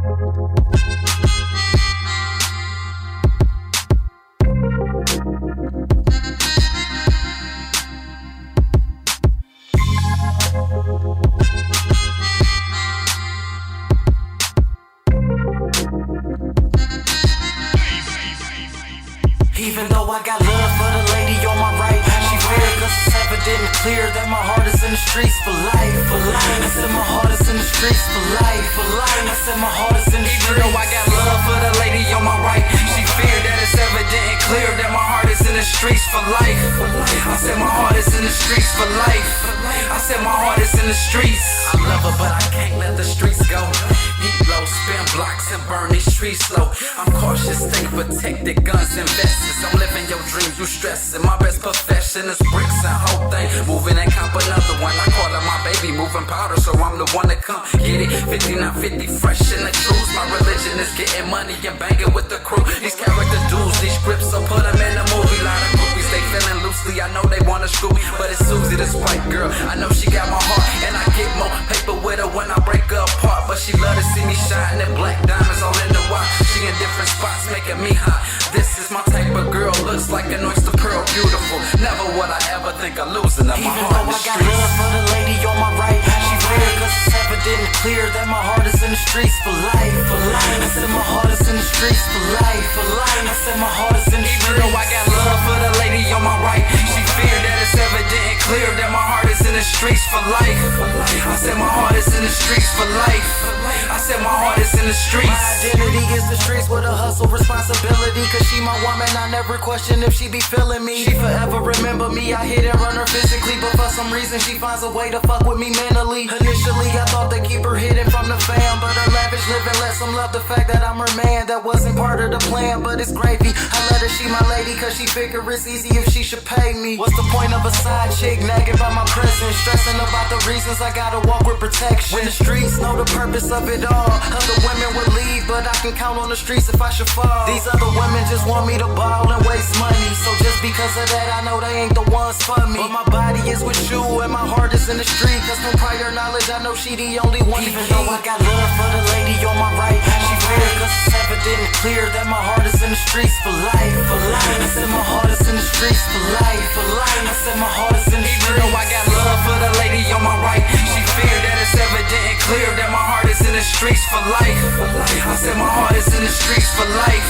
Even though I got love for the lady on my right, she feared cause it's evident and clear that my heart is in the streets for life. I said my heart is in the streets for life. I said my heart is in the streets. Even though I got love for the lady on my right, she feared that it's evident and clear that my heart is in the streets for life. I said my heart is in the streets for life. I said my heart is in the streets. I love her but I can't let the streets go. Heat low, spin blocks and burn these streets slow. I'm cautious, stay protected, guns and vests. I'm living your dreams, you stressing. My best profession is bricks and whole thing. Moving and cop another one. I call her my baby, moving powder, so I'm the one that come get it. 5950, fresh in the truth. My religion is getting money and banging with the crew. These character dudes, these scripts, so put them in a movie. Lot of groupies, they feeling loosely. I know they wanna screw me, but it's Susie, this white girl. I know she got my heart, and I get more paper with her when I break her apart. But she love to see me shine in black diamonds all in the watch. She in different spots, making me hot. This is my type of girl, looks like an oyster pearl, beautiful. Never would I ever think of losing her. My heart in the streets. Even though I got love for the lady on my right, she feared cause it's evident and clear that my heart is in the streets for life. I said my heart is in the streets for life. I said my heart is in the streets. Even though I got love for the lady on my right, she feared that it's evident and clear that my heart is in the streets for life. I said my heart is in the streets for life. I said my heart is in the streets. My identity is the streets with a hustle responsibility. Cause she my woman, I never question if she be feeling me. She forever remember me, I hit and run her physically. But for some reason she finds a way to fuck with me mentally. Initially I thought they keep her hidden from the fam, but her lavish living lets them love the fact that I'm her man. That wasn't part of the plan, but it's gravy. I let her, she my lady, cause she figure it's easy if she should pay me. What's the point of a side chick nagging by my presence, stressing about the reasons I gotta walk with protection? When the streets know the purpose of it all, other women would leave, but I can count on the streets if I should fall. These other women just want me to ball and waste money, so just because of that I know they ain't the ones for me. But my body is with you and my heart is in the street, cause from prior knowledge I know she the only one. Even though I got love for the lady on my right, she feared cause it's evident and clear that my heart is in the streets for life. I said my heart is in the streets for life. I said my heart is in the streets. Even though I got love for the lady on my right, she feared that it's evident and clear that my heart is in the streets for life. I said my heart is in the streets for life.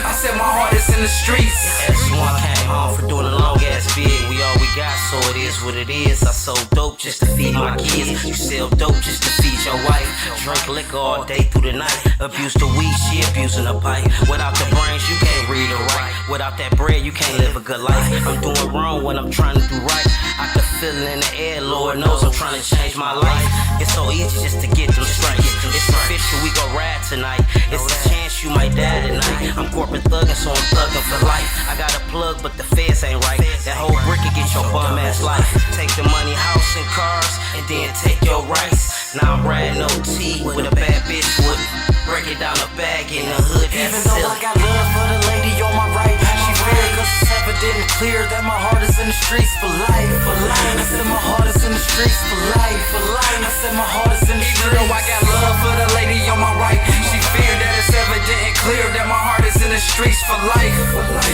I said my heart is in the streets. S1 came home for doing a long ass bid. We all we got, so it is what it is. I sold dope just to feed my kids. You sell dope just to feed your wife. Drink liquor all day through the night. Abuse the weed, she abusing the pipe. Without the brains, you can't read or write. Without that bread, you can't live a good life. I'm doing wrong when I'm trying to do right. I can feel it in the air, Lord knows I'm trying to change my life. It's so easy just to get them strikes. It's official, we gon' ride tonight. It's a chance you might die tonight. I'm corporate thuggin', so I'm thuggin' for life. I got a plug, but the feds ain't right. That whole brick could get your bum ass life. Take the money, house and cars, and then take your rights. Now I'm riding OT with a bad bitch would break it down the bag in the hood. Even though I got love for the lady on my right, she feared cause it's evident and clear that my heart is in the streets for life. I said my heart is in the streets for life. I said my heart is in the streets. Even though I got love for the lady on my right, she feared that it's evident and clear that my heart is in the streets for life.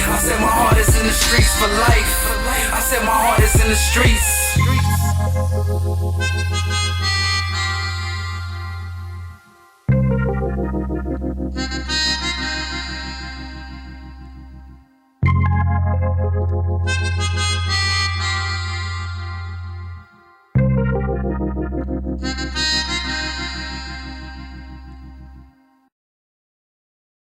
I said my heart is in the streets for life. I said my heart is in the streets.